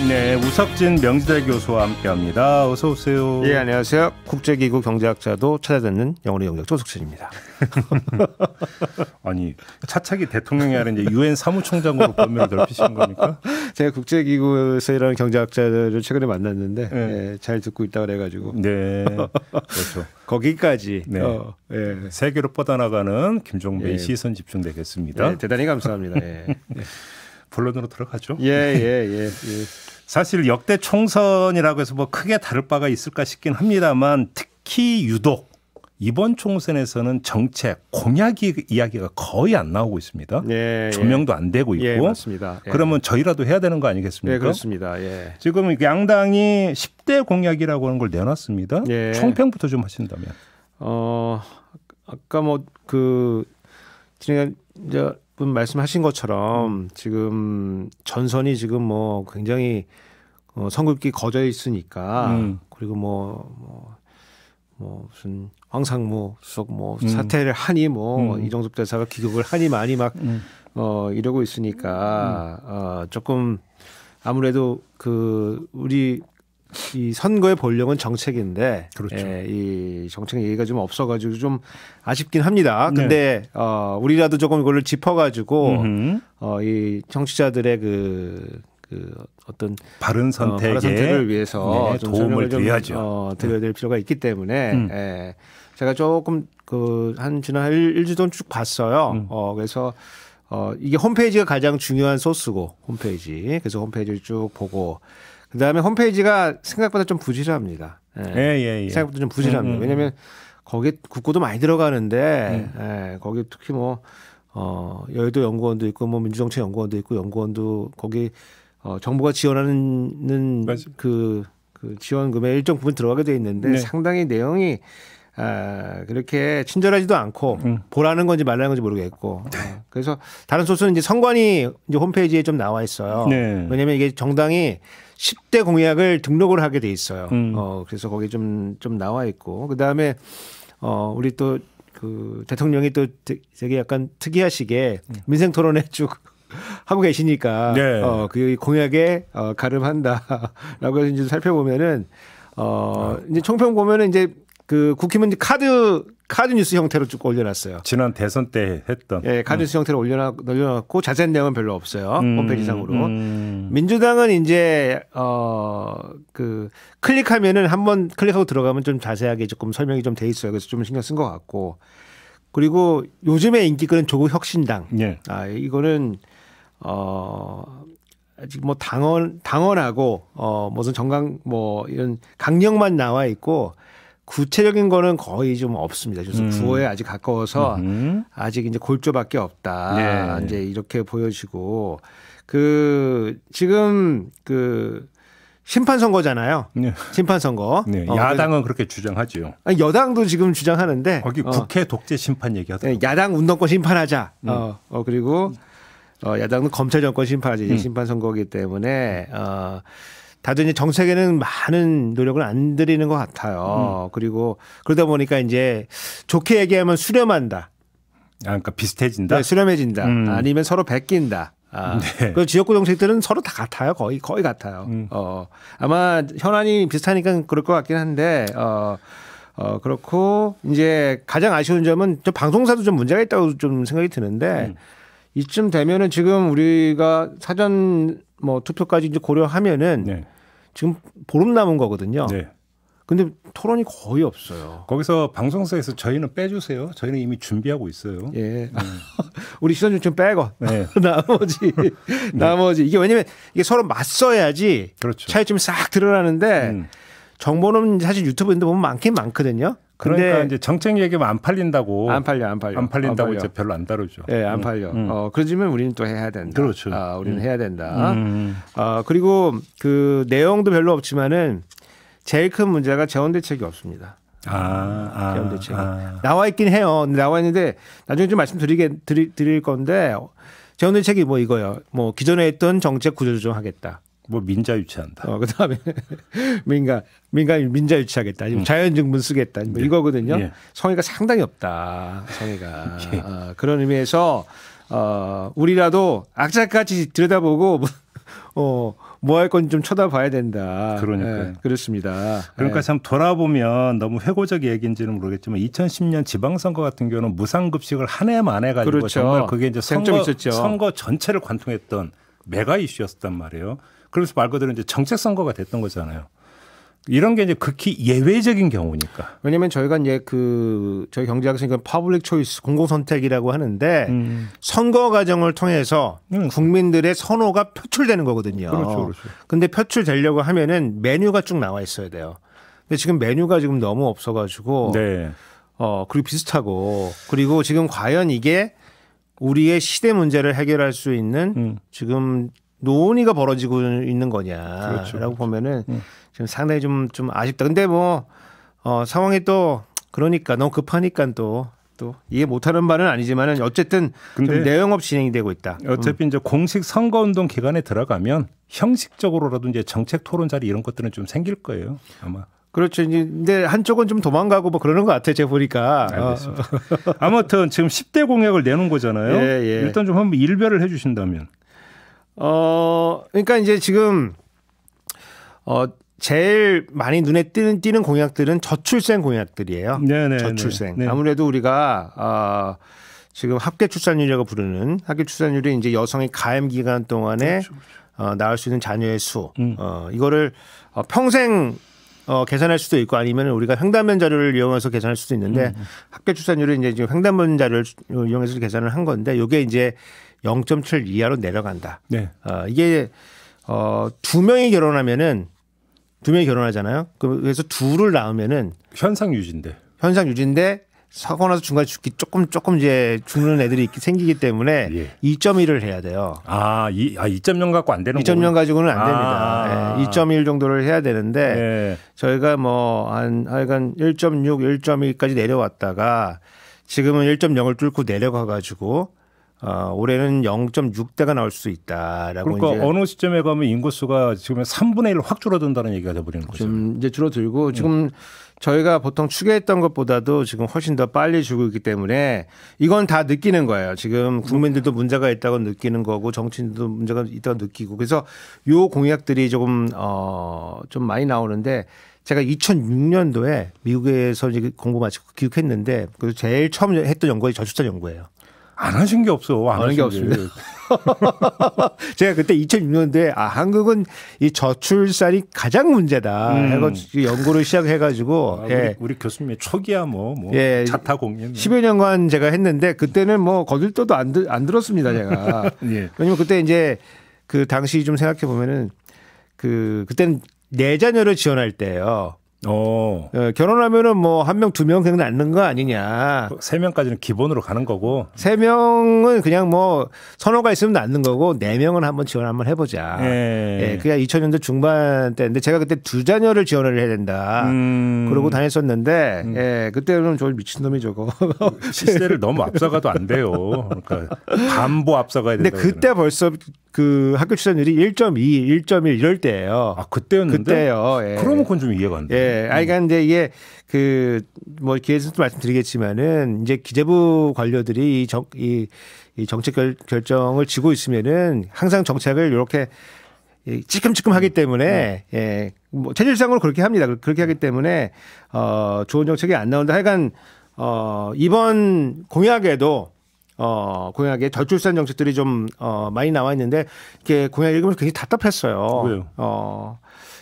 네, 우석진 명지대 교수와 함께합니다. 어서 오세요. 예, 안녕하세요. 국제기구 경제학자도 찾아듣는 영어로 영역 조석진입니다. 아니, 차차기 대통령이 아니라 이제 유엔 사무총장으로 범위를 넓히시는 겁니까? 제가 국제기구에서 일하는 경제학자들을 최근에 만났는데 네. 예, 잘 듣고 있다고 그래가지고 네, 그렇죠. 거기까지 네. 예. 세계로 뻗어나가는 김종배의 예. 시선 집중되겠습니다. 예, 대단히 감사합니다. 예. 본론으로 들어가죠. 예. 사실 역대 총선이라고 해서 뭐 크게 다를 바가 있을까 싶긴 합니다만 특히 유독 이번 총선에서는 정책, 공약 이야기가 거의 안 나오고 있습니다. 예, 조명도 안 되고 있고. 예, 맞습니다. 예. 그러면 저희라도 해야 되는 거 아니겠습니까? 네, 그렇습니다. 예. 지금 양당이 10대 공약이라고 하는 걸 내놨습니다. 예. 총평부터 좀 하신다면. 아까 진행자 분 말씀하신 것처럼 지금 전선이 지금 뭐 굉장히 성급기 거져 있으니까 그리고 무슨 황상무 수석 사퇴를 하니 이정섭 대사가 귀국을 하니 많이 막 이러고 있으니까 조금 아무래도 우리 이 선거의 본령은 정책인데 그렇죠. 이 정책 얘기가 좀 없어가지고 좀 아쉽긴 합니다. 근데 우리라도 조금 이걸 짚어가지고 이 청취자들의 어떤 바른 선택을 위해서 좀 도움을 드려야죠. 드려야 될 필요가 있기 때문에 제가 조금 지난 일주 동안 쭉 봤어요. 그래서 이게 홈페이지가 가장 중요한 소스고 그래서 홈페이지를 쭉 보고 그다음에 홈페이지가 생각보다 좀 부실합니다. 예. 생각보다 좀 부실합니다. 왜냐하면 거기에 국고도 많이 들어가는데 거기 특히 여의도 연구원도 있고 민주정책 연구원도 있고 연구원도 거기 정부가 지원하는 그 지원금의 일정 부분 들어가게 돼 있는데 상당히 내용이 그렇게 친절하지도 않고 보라는 건지 말라는 건지 모르겠고 그래서 다른 소스는 이제 선관위 이제 홈페이지에 좀 나와 있어요. 왜냐하면 이게 정당이 10대 공약을 등록을 하게 돼 있어요. 그래서 거기 좀 나와 있고 그다음에 우리 또 대통령이 또 되게 약간 특이하시게 민생 토론회 쭉 하고 계시니까 그 공약에 가름한다라고 해서 이제 살펴보면은 이제 총평 보면은 이제 국힘은 카드 뉴스 형태로 쭉 올려놨어요. 지난 대선 때 했던. 예, 카드 뉴스 형태로 올려놨고 자세한 내용은 별로 없어요. 홈페이지상으로. 민주당은 이제 클릭하면은 한번 클릭하고 들어가면 좀 자세하게 조금 설명이 좀 돼 있어요. 그래서 좀 신경 쓴 것 같고. 그리고 요즘에 인기끄는 조국 혁신당. 이거는 아직 당원하고 무슨 이런 강령만 나와 있고. 구체적인 거는 거의 좀 없습니다. 그래서 구호에 아직 가까워서 아직 이제 골조밖에 없다. 이제 이렇게 보여지고 지금 심판 선거잖아요. 심판 선거. 야당은 그렇게 주장하죠. 아니, 여당도 지금 주장하는데 거기 국회 독재 심판 얘기하더라고요. 야당 운동권 심판하자. 그리고 야당은 검찰 정권 심판하자. 이제 심판 선거이기 때문에 다들 이제 정책에는 많은 노력을 안 들이는 것 같아요. 그리고 그러다 보니까 이제 좋게 얘기하면 수렴한다. 그러니까 비슷해진다. 네, 수렴해진다. 아니면 서로 베낀다. 그 지역구 정책들은 서로 다 같아요. 거의 같아요. 아마 현안이 비슷하니까 그럴 것 같긴 한데 그렇고 이제 가장 아쉬운 점은 저 방송사도 좀 문제가 있다고 좀 생각이 드는데 이쯤 되면은 지금 우리가 사전 투표까지 이제 고려하면은 지금 보름 남은 거거든요. 근데 토론이 거의 없어요. 거기서 방송사에서 저희는 빼주세요. 저희는 이미 준비하고 있어요. 우리 시선 좀 빼고 나머지 이게 왜냐면 이게 서로 맞서야지 그렇죠. 차이점이 싹 드러나는데 정보는 사실 유튜브인데 보면 많긴 많거든요. 그러니까 이제 정책 얘기하면 안 팔린다고. 안 팔린다고 이제 별로 안 다루죠. 안 팔려. 그러지만 우리는 또 해야 된다. 그렇죠. 우리는 해야 된다. 그리고 그 내용도 별로 없지만은 제일 큰 문제가 재원 대책이 없습니다. 재원 대책이 나와 있긴 해요. 나와 있는데 나중에 좀 말씀드릴 건데 재원 대책이 이거요. 기존에 했던 정책 구조조정하겠다. 민자 유치한다. 그다음에 민자 유치하겠다. 자연증분 쓰겠다. 이거거든요. 성의가 상당히 없다. 성의가. 그런 의미에서 우리라도 악착같이 들여다보고 뭐 할 건지 좀 쳐다봐야 된다. 그러니까요. 네, 그렇습니다. 그러니까 네. 참 돌아보면 너무 회고적 얘기인지는 모르겠지만 2010년 지방선거 같은 경우는 무상급식을 한 해 만에 가지고 그렇죠. 정말 그게 이제 선거 전체를 관통했던 메가 이슈였단 말이에요. 그래서 말 그대로 이제 정책 선거가 됐던 거잖아요. 이런 게 이제 극히 예외적인 경우니까. 왜냐하면 저희가 이제 저희 경제학생은 퍼블릭 초이스 공공선택이라고 하는데 선거 과정을 통해서 국민들의 선호가 표출되는 거거든요. 그렇죠. 근데 표출되려고 하면은 메뉴가 쭉 나와 있어야 돼요. 근데 지금 메뉴가 지금 너무 없어가지고 네. 그리고 비슷하고 그리고 지금 과연 이게 우리의 시대 문제를 해결할 수 있는 지금 논의가 벌어지고 있는 거냐라고 그렇죠. 보면은 지금 상당히 좀 아쉽다. 근데 뭐 상황이 또 그러니까 너무 급하니까 또 이해 못하는 바는 아니지만은 어쨌든 좀 내용 없이 진행이 되고 있다. 어차피 이제 공식 선거운동 기간에 들어가면 형식적으로라도 이제 정책 토론 자리 이런 것들은 좀 생길 거예요. 아마. 그렇죠. 이제 근데 한쪽은 좀 도망가고 뭐 그러는 것 같아요. 제가 보니까. 알겠습니다. 아무튼 지금 10대 공약을 내놓은 거잖아요. 예. 일단 좀 한번 일별을 해 주신다면. 그러니까 이제 지금 제일 많이 눈에 띄는 공약들은 저출생 공약들이에요. 네네. 저출생. 네. 아무래도 우리가 지금 합계 출산율이라고 부르는 합계 출산율이 이제 여성이 가임 기간 동안에 그렇죠. 낳을 수 있는 자녀의 수. 이거를 평생 계산할 수도 있고 아니면 우리가 횡단면 자료를 이용해서 계산할 수도 있는데 합계 출산율은 이제 지금 횡단면 자료를 이용해서 계산을 한 건데 이게 이제 0.7 이하로 내려간다. 네. 이게 두 명이 결혼하잖아요. 그래서 둘을 낳으면은 현상 유지인데 사고 나서 중간에 조금 이제 죽는 애들이 생기기 때문에 예. 2.1을 해야 돼요. 2.0 갖고 안 되는 2.0 가지고는 안 됩니다. 2.1 정도를 해야 되는데 저희가 뭐 하여간 1.6, 1.2까지 내려왔다가 지금은 1.0을 뚫고 내려가 가지고 올해는 0.6대가 나올 수 있다라고. 그러니까 이제 어느 시점에 가면 인구수가 지금 3분의 1로 확 줄어든다는 얘기가 돼버리는 거죠. 좀 이제 줄어들고 지금 저희가 보통 추계했던 것보다도 지금 훨씬 더 빨리 줄고 있기 때문에 이건 다 느끼는 거예요. 지금 국민들도 문제가 있다고 느끼는 거고 정치인들도 문제가 있다고 느끼고 그래서 요 공약들이 조금 좀 많이 나오는데 제가 2006년도에 미국에서 이제 공부 마치고 귀국했는데 그래서 제일 처음 했던 연구가 저출산 연구예요. 안 하신 게 없어. 안 하는 게 없습니다. 제가 그때 2006년도에 한국은 이 저출산이 가장 문제다 해가지고 연구를 시작해가지고 우리 교수님의 초기야 자타 공연 10여 년간 제가 했는데 그때는 뭐 거들떠도 안 들었습니다 제가. 예. 왜냐면 그때 이제 그 당시 좀 생각해 보면은 그때는 4자녀를 지원할 때예요. 결혼하면은 뭐 1명, 2명 그냥 낳는 거 아니냐. 3명까지는 기본으로 가는 거고. 3명은 그냥 뭐 선호가 있으면 낳는 거고 4명은 한번 지원 한번 해보자. 그게 2000년대 중반 때인데 제가 그때 2자녀를 지원을 해야 된다. 그러고 다녔었는데 그때는 저 미친놈이 저거. 시세를 너무 앞서가도 안 돼요. 그러니까 반보 앞서가야 된다. 근데 그때 벌써 그 학교 출산율이 1.2, 1.1 이럴 때예요. 그때였는데? 그때요. 그러면 그건 좀 이해가 안 돼. 그러니까 이제 이게 뭐 기회에서도 말씀드리겠지만은 이제 기재부 관료들이 이 정책 결정을 쥐고 있으면은 항상 정책을 이렇게 찌끔찌끔하기 때문에 뭐 체질상으로 그렇게 합니다. 그렇게 하기 때문에 좋은 정책이 안 나온다. 하여간 이번 공약에 저출산 정책들이 좀 많이 나와 있는데 이렇게 공약 읽으면서 굉장히 답답했어요. 왜요?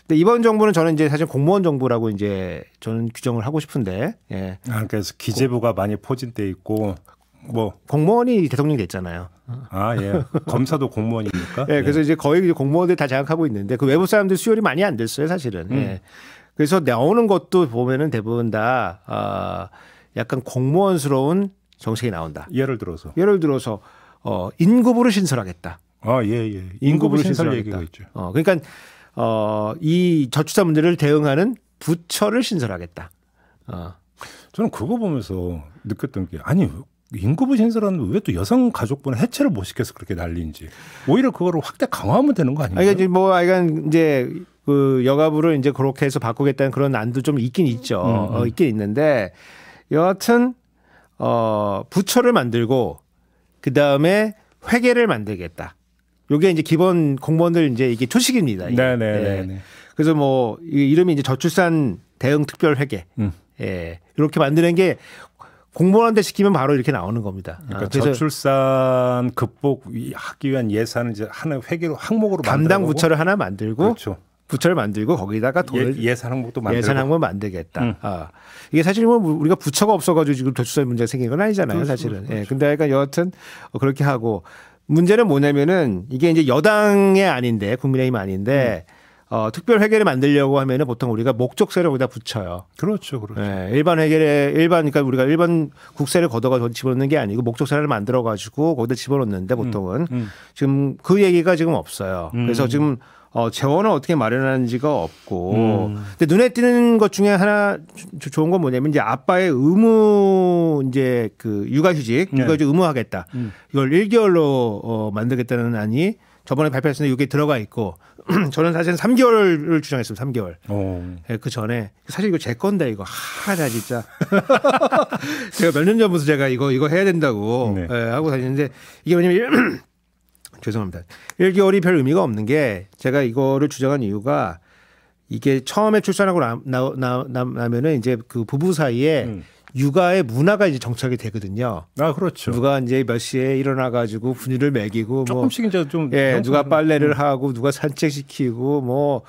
근데 이번 정부는 저는 이제 사실 공무원 정부라고 이제 저는 규정을 하고 싶은데. 그래서 기재부가 많이 포진돼 있고 뭐 공무원이 대통령이 됐잖아요. 검사도 공무원입니까? 그래서 이제 거의 공무원들 다 장악하고 있는데 그 외부 사람들 수혈이 많이 안 됐어요, 사실은. 그래서 나오는 것도 보면은 대부분 다 약간 공무원스러운 정책이 나온다. 예를 들어서 인구부를 신설하겠다. 인구부 신설 얘기가 있죠. 그러니까 이 저출산 문제를 대응하는 부처를 신설하겠다. 저는 그거 보면서 느꼈던 게 인구부 신설하는 왜 또 여성가족부는 해체를 못 시켜서 그렇게 난리인지 오히려 그거를 확대 강화하면 되는 거 아닌가요? 이제 그 여가부를 이제 그렇게 해서 바꾸겠다는 그런 안도 좀 있긴 있죠. 있긴 있는데 여하튼 부처를 만들고 그 다음에 회계를 만들겠다. 요게 이제 기본 공무원들 이제 이게 초식입니다. 이게. 네네네. 네. 그래서 뭐 이름이 이제 저출산 대응 특별 회계. 예. 이렇게 만드는 게 공무원한테 시키면 바로 이렇게 나오는 겁니다. 그러니까 저출산 극복하기 위한 예산을 이제 하나의 회계로 항목으로 담당 부처를 하나 만들고 그렇죠. 부처를 만들고 거기다가 돈을 예산 항목도 만들고 예산 항목을 만들겠다. 이게 사실 뭐 우리가 부처가 없어가지고 지금 저출산 문제가 생긴 건 아니잖아요, 그렇죠, 사실은. 그렇죠. 예. 근데 하여간 여하튼 그렇게 하고 문제는 뭐냐면은 이게 이제 여당이 아닌데 국민의힘 아닌데 특별 회계를 만들려고 하면은 보통 우리가 목적세를 거기다 붙여요. 그렇죠, 그렇죠. 예, 그러니까 우리가 일반 국세를 걷어가 집어넣는 게 아니고 목적세를 만들어 가지고 거기다 집어넣는데 보통은 지금 그 얘기가 지금 없어요. 그래서 지금 재원을 어떻게 마련하는지가 없고. 근데 눈에 띄는 것 중에 하나 좋은 건 뭐냐면 이제 아빠의 의무 이제 그 육아휴직 의무하겠다. 이걸 1개월로 만들겠다는 안이 저번에 발표했었는데 이게 들어가 있고 저는 사실은 3개월을 주장했습니다. 3개월. 네, 그 전에 사실 이거 제 건데 이거 나 진짜 제가 몇 년 전부터 제가 이거 해야 된다고 네. 하고 다니는데 이게 왜냐면 죄송합니다. 1개월이 별 의미가 없는 게 제가 이거를 주장한 이유가 이게 처음에 출산하고 나면은 이제 그 부부 사이에 육아의 문화가 이제 정착이 되거든요. 아, 그렇죠. 누가 이제 몇 시에 일어나 가지고 분유를 먹이고 조금씩 이제 좀 누가 빨래를 하고 누가 산책시키고 뭐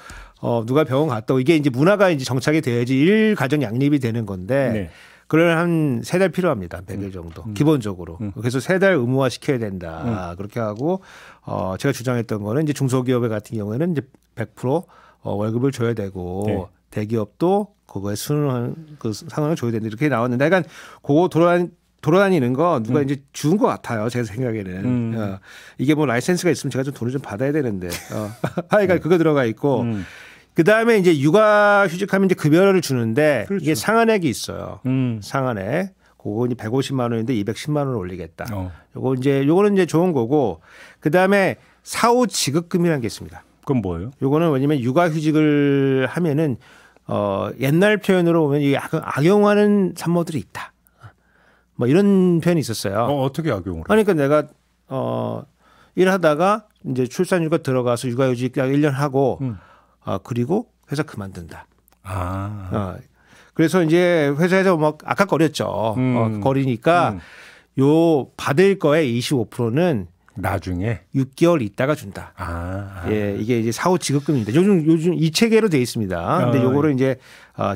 누가 병원 갔다 오고 이게 이제 문화가 이제 정착이 돼야지 일 가정 양립이 되는 건데 네. 그러면 한 3달 필요합니다. 100일 정도. 기본적으로. 그래서 3달 의무화 시켜야 된다. 그렇게 하고 제가 주장했던 거는 이제 중소기업 같은 경우에는 이제 100% 월급을 줘야 되고 네. 대기업도 그거에 순응한 그 상황을 줘야 된다. 이렇게 나왔는데 약간 그거 돌아다니는 거 누가 이제 주운 것 같아요. 제 생각에는. 이게 뭐 라이센스가 있으면 제가 좀 돈을 좀 받아야 되는데. 하여간 그거 들어가 있고. 그 다음에 이제 육아휴직하면 이제 급여를 주는데 그렇죠. 이게 상한액이 있어요. 상한액. 그거 이제 150만 원인데 210만 원을 올리겠다. 요거는 이제 좋은 거고. 그 다음에 사후 지급금이라는 게 있습니다. 그건 뭐예요? 요거는 왜냐면 육아휴직을 하면은 옛날 표현으로 보면 이 악용하는 산모들이 있다. 뭐 이런 표현이 있었어요. 어떻게 악용을? 그러니까 내가 일하다가 이제 출산휴가 들어가서 육아휴직 1년 하고 그리고 회사 그만둔다. 그래서 이제 회사에서 막 아깝거렸죠. 거리니까 요 받을 거에 25%는 나중에 6개월 있다가 준다. 예, 이게 이제 사후 지급금입니다. 요즘 이 체계로 돼 있습니다. 근데 요거를 이제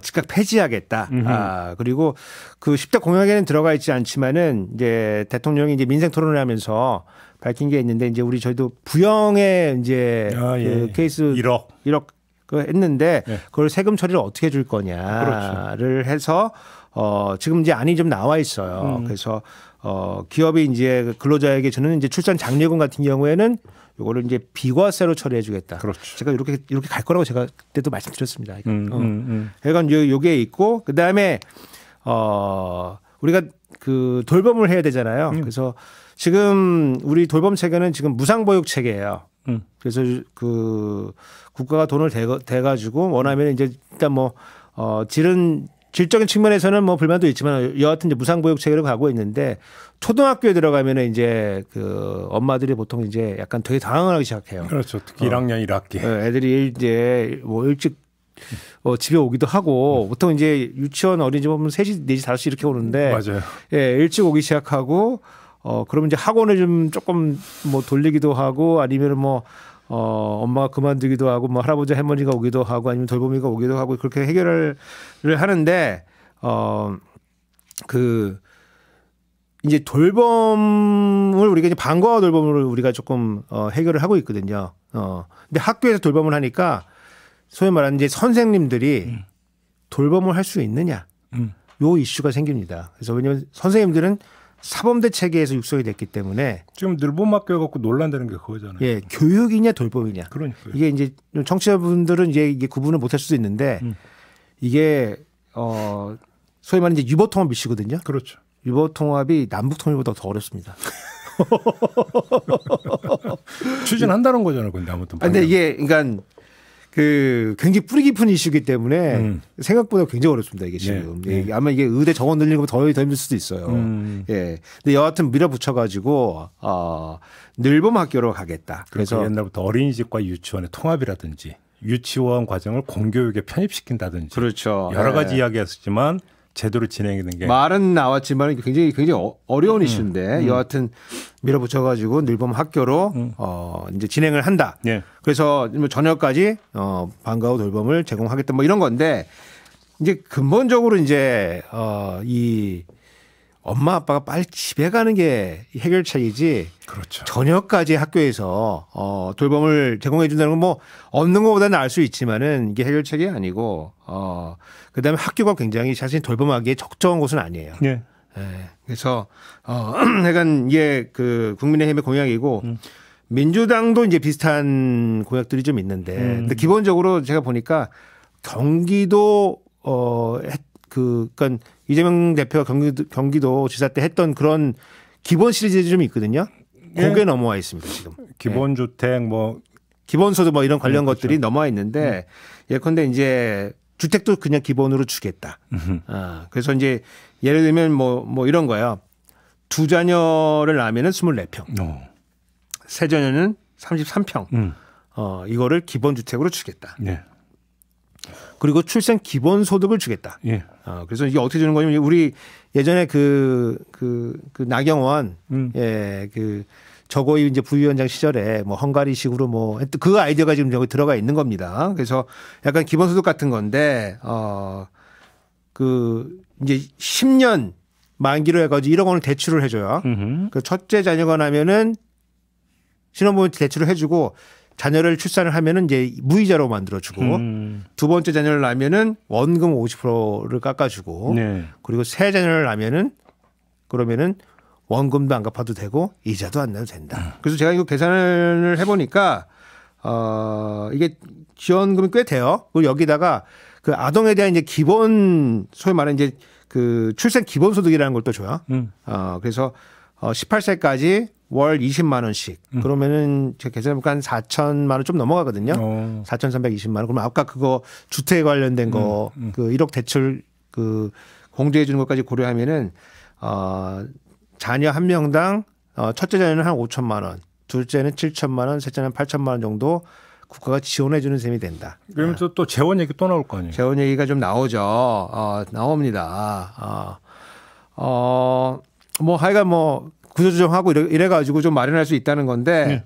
즉각 폐지하겠다. 그리고 그 10대 공약에는 들어가 있지 않지만은 이제 대통령이 이제 민생 토론을 하면서 밝힌 게 있는데 이제 저희도 부영의 이제 그 케이스 1억 그 했는데 그걸 세금 처리를 어떻게 줄 거냐를 그렇죠. 해서 지금 이제 안이 좀 나와 있어요. 그래서 기업이 이제 근로자에게 주는 이제 출산 장려금 같은 경우에는 요거를 이제 비과세로 처리해 주겠다. 그렇죠. 제가 이렇게 갈 거라고 제가 그때도 말씀드렸습니다. 그러니까 요게 있고 그다음에 우리가 그 돌봄을 해야 되잖아요. 그래서 지금 우리 돌봄 체계는 지금 무상보육 체계예요. 그래서 그 국가가 돈을 대 가지고 원하면 이제 일단 뭐 질적인 측면에서는 뭐 불만도 있지만 여하튼 이제 무상보육 체계로 가고 있는데 초등학교에 들어가면은 이제 그 엄마들이 보통 이제 약간 되게 당황을 하기 시작해요. 그렇죠. 특히 1학년 1학기. 애들이 이제 뭐 일찍 집에 오기도 하고 보통 이제 유치원 어린이집 보면 3시, 4시, 5시 이렇게 오는데 맞아요. 예, 일찍 오기 시작하고 그러면 이제 학원을 좀 조금 뭐 돌리기도 하고 아니면은 뭐 엄마가 그만두기도 하고 뭐 할아버지 할머니가 오기도 하고 아니면 돌보미가 오기도 하고 그렇게 해결을 하는데 그 이제 돌봄을 우리가 이제 방과후 돌봄을 우리가 조금 해결을 하고 있거든요. 근데 학교에서 돌봄을 하니까 소위 말하는 이제 선생님들이 돌봄을 할 수 있느냐 요 이슈가 생깁니다. 그래서 왜냐하면 선생님들은 사범대 체계에서 육성이 됐기 때문에 지금 늘봄 학교 갖고 논란되는 게 그거잖아요. 예, 교육이냐 돌봄이냐. 그러니까요. 이게 이제 청취자분들은 이게 구분을 못할 수도 있는데 이게 소위 말하는 이제 유보통합 이슈거든요. 그렇죠. 유보통합이 남북통일보다 더 어렵습니다. 추진한다는 거잖아요. 근데 아무튼. 근데 이게 그러니까 굉장히 뿌리 깊은 이슈이기 때문에 생각보다 굉장히 어렵습니다. 이게 지금. 예. 아마 이게 의대 정원 늘리고 더 힘들 수도 있어요. 예. 근데 여하튼 밀어붙여가지고 늘봄 학교로 가겠다. 그래서 옛날부터 어린이집과 유치원의 통합이라든지 유치원 과정을 공교육에 편입시킨다든지 그렇죠. 여러 가지 이야기였지만 제대로 진행된 게 말은 나왔지만 굉장히 어려운 이슈인데 여하튼 밀어붙여가지고 늘봄 학교로 이제 진행을 한다. 예. 그래서 저녁까지 방과 후 돌봄을 제공하겠다. 뭐 이런 건데 이제 근본적으로 이제 이 엄마 아빠가 빨리 집에 가는 게 해결책이지. 그렇죠. 저녁까지 학교에서 돌봄을 제공해 준다는 건 뭐 없는 것보다는 알 수 있지만은 이게 해결책이 아니고 그다음에 학교가 굉장히 자신이 돌봄하기에 적정한 곳은 아니에요. 예. 예. 그래서 약간 이게 그 국민의힘의 공약이고 민주당도 이제 비슷한 공약들이 좀 있는데 근데 기본적으로 제가 보니까 경기도 그러니까 이재명 대표가 경기도 지사 때 했던 그런 기본 시리즈들이 좀 있거든요. 그게 예. 넘어와 있습니다 지금. 기본주택 뭐 기본소득 뭐 이런 관련 그렇죠. 것들이 넘어와 있는데 예컨대 이제 주택도 그냥 기본으로 주겠다. 그래서 이제 예를 들면 뭐 이런 거예요. 2자녀를 낳으면은 24평, 세 자녀는 33평. 이거를 기본주택으로 주겠다. 예. 그리고 출생 기본소득을 주겠다. 예. 그래서 이게 어떻게 주는 거냐면 우리 예전에 그 나경원 저거의 이제 부위원장 시절에 뭐 헝가리식으로 뭐 그 아이디어가 지금 여기 들어가 있는 겁니다. 그래서 약간 기본소득 같은 건데 이제 10년 만기로 해가지고 1억 원을 대출을 해줘요. 그 첫째 자녀가 나면은 신혼부모 대출을 해주고 자녀를 출산을 하면은 이제 무이자로 만들어주고 두 번째 자녀를 낳으면은 원금 50%를 깎아주고 네. 그리고 세 자녀를 낳으면은 그러면은 원금도 안 갚아도 되고 이자도 안 내도 된다. 그래서 제가 이거 계산을 해보니까 이게 지원금이 꽤 돼요. 그리고 여기다가 그 아동에 대한 이제 기본 소위 말하는 이제 그 출생 기본소득이라는 걸 또 줘요. 그래서 18세까지 월 20만 원씩. 그러면은 제가 계산해보니까 한 4천만 원 좀 넘어가거든요. 4,320만 원. 그러면 아까 그거 주택에 관련된 거 그 1억 대출 그 공제해 주는 것까지 고려하면은 자녀 한 명당 첫째 자녀는 한 5천만 원, 둘째는 7천만 원, 셋째는 8천만 원 정도 국가가 지원해 주는 셈이 된다. 그러면서 또 재원 얘기 또 나올 거 아니에요. 재원 얘기가 좀 나오죠. 나옵니다. 뭐 하여간 뭐 구조조정하고 이래가지고 좀 마련할 수 있다는 건데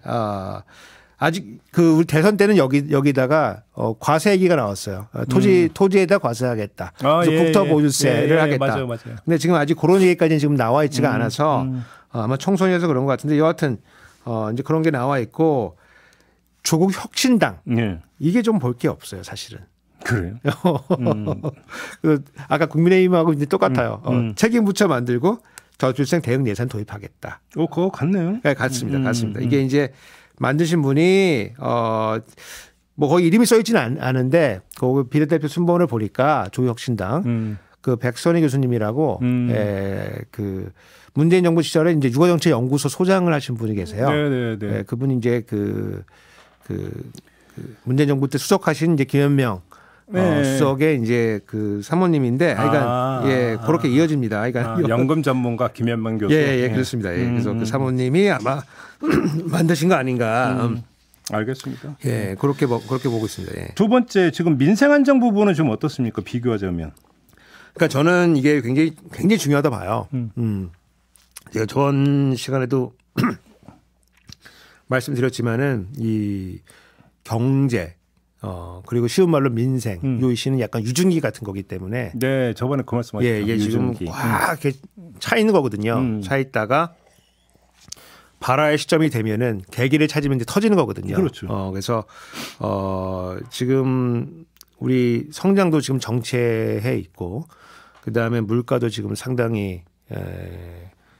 아직 그 우리 대선 때는 여기다가 과세 얘기가 나왔어요. 토지에다 과세하겠다. 그래서 국토보유세를 하겠다. 맞아요. 근데 지금 아직 그런 얘기까지는 지금 나와 있지가 않아서 아마 총선이어서 그런 것 같은데 여하튼 이제 그런 게 나와 있고 조국 혁신당 이게 좀 볼 게 없어요, 사실은. 그래요? 아까 국민의힘하고 이제 똑같아요. 책임 부처 만들고 저출생 대응 예산 도입하겠다. 그거 같네요. 네, 같습니다. 이게 이제 만드신 분이 뭐 거기 이름이 써 있지는 않은데 그 비례대표 순번을 보니까 조혁신당 그 백선희 교수님이라고 그 문재인 정부 시절에 이제 육아정책연구소 소장을 하신 분이 계세요. 네. 그분이 이제 그 문재인 정부 때 수석하신 이제 김현명 수석의 이제 그 사모님인데, 그러니까 그렇게 이어집니다. 그러니까 연금 전문가 김현명 교수. 그렇습니다. 그래서 그 사모님이 아마 만드신 거 아닌가. 알겠습니다. 그렇게 보고 있습니다. 두 번째 지금 민생 안정 부분은 좀 어떻습니까? 비교하자면. 그러니까 저는 이게 굉장히 중요하다 봐요. 제가 전 시간에도 말씀드렸지만은 이 경제 그리고 쉬운 말로 민생 요 이슈는 약간 유증기 같은 거기 때문에 네, 저번에 그 말씀하셨죠. 이게 지금 꽉 이렇게 차 있는 거거든요. 차 있다가 발화의 시점이 되면은 계기를 찾으면 이제 터지는 거거든요. 그렇죠. 그래서 지금 우리 성장도 지금 정체해 있고 그다음에 물가도 지금 상당히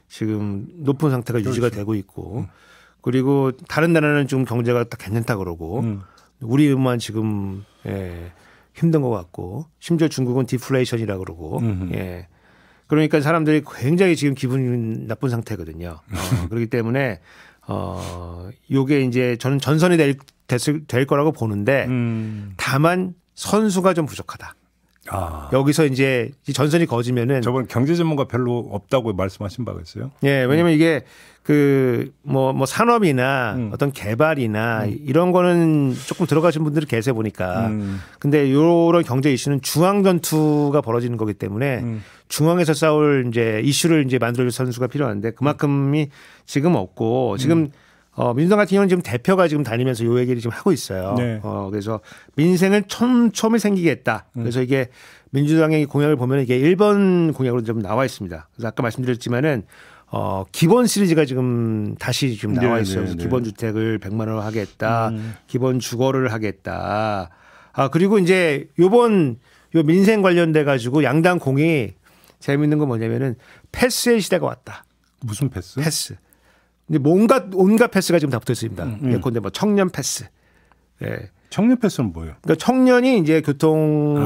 지금 높은 상태가 유지가 되고 있고 그리고 다른 나라는 좀 경제가 딱 괜찮다 그러고 우리만 지금 힘든 것 같고 심지어 중국은 디플레이션이라 그러고 그러니까 사람들이 굉장히 지금 기분이 나쁜 상태거든요. 그렇기 때문에 요게 이제 저는 전선이 될 될 거라고 보는데 다만 선수가 좀 부족하다. 여기서 이제 전선이 거지면은 저번 경제 전문가 별로 없다고 말씀하신 바가 있어요. 예, 왜냐면 이게 그 뭐 산업이나 어떤 개발이나 이런 거는 조금 들어가신 분들이 계세 보니까. 근데 이런 경제 이슈는 중앙 전투가 벌어지는 거기 때문에 중앙에서 싸울 이제 이슈를 이제 만들어줄 선수가 필요한데 그만큼이 지금 없고 지금 민주당 같은 경우는 지금 대표가 지금 다니면서 요 얘기를 지금 하고 있어요. 네. 그래서 민생을 촘촘히 생기겠다. 그래서 이게 민주당의 공약을 보면 이게 1번 공약으로 좀 나와 있습니다. 그래서 아까 말씀드렸지만은 기본 시리즈가 지금 다시 지금 나와 있어요. 그래서 기본 주택을 100만 원으로 하겠다. 기본 주거를 하겠다. 그리고 이제 요번 요 민생 관련돼 가지고 양당 공이 재미있는 건 뭐냐면은 패스의 시대가 왔다. 무슨 패스? 패스. 근데 온갖 패스가 지금 다 붙어 있습니다. 예컨대 뭐 청년 패스. 예. 청년 패스는 뭐예요? 그러니까 청년이 이제 교통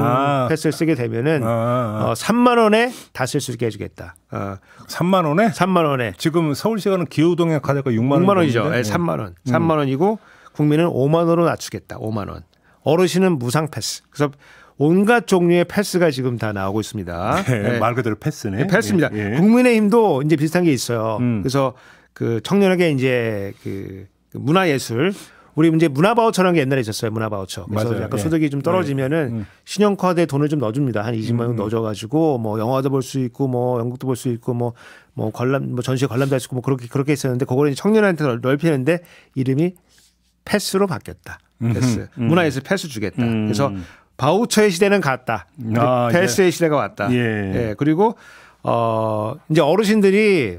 패스를 쓰게 되면은 3만 원에 다 쓸 수 있게 해주겠다. 3만 원에? 3만 원에. 지금 서울시가는 기후동행 카드가 6만 원이죠. 네, 3만 원. 3만 원이고 국민은 5만 원으로 낮추겠다. 5만 원. 어르신은 무상 패스. 그래서 온갖 종류의 패스가 지금 다 나오고 있습니다. 네, 말 그대로 패스네. 네, 패스입니다. 예. 국민의힘도 이제 비슷한 게 있어요. 그래서 그 청년에게 이제 그 문화예술 우리 이제 문화바우처라는 게 옛날에 있었어요. 문화바우처. 그래서 맞아요. 약간 소득이 좀 떨어지면은 신용카드에 돈을 좀 넣어줍니다. 한 20만 원 넣어줘가지고 뭐 영화도 볼 수 있고 뭐 연극도 볼 수 있고 뭐 관람 뭐 전시회 관람도 할 수 있고 뭐 그렇게 있었는데 그거를 이제 청년한테 넓히는데 이름이 패스로 바뀌었다. 패스. 문화예술 패스 주겠다. 그래서 바우처의 시대는 갔다. 패스의 시대가 왔다. 예. 그리고 이제 어르신들이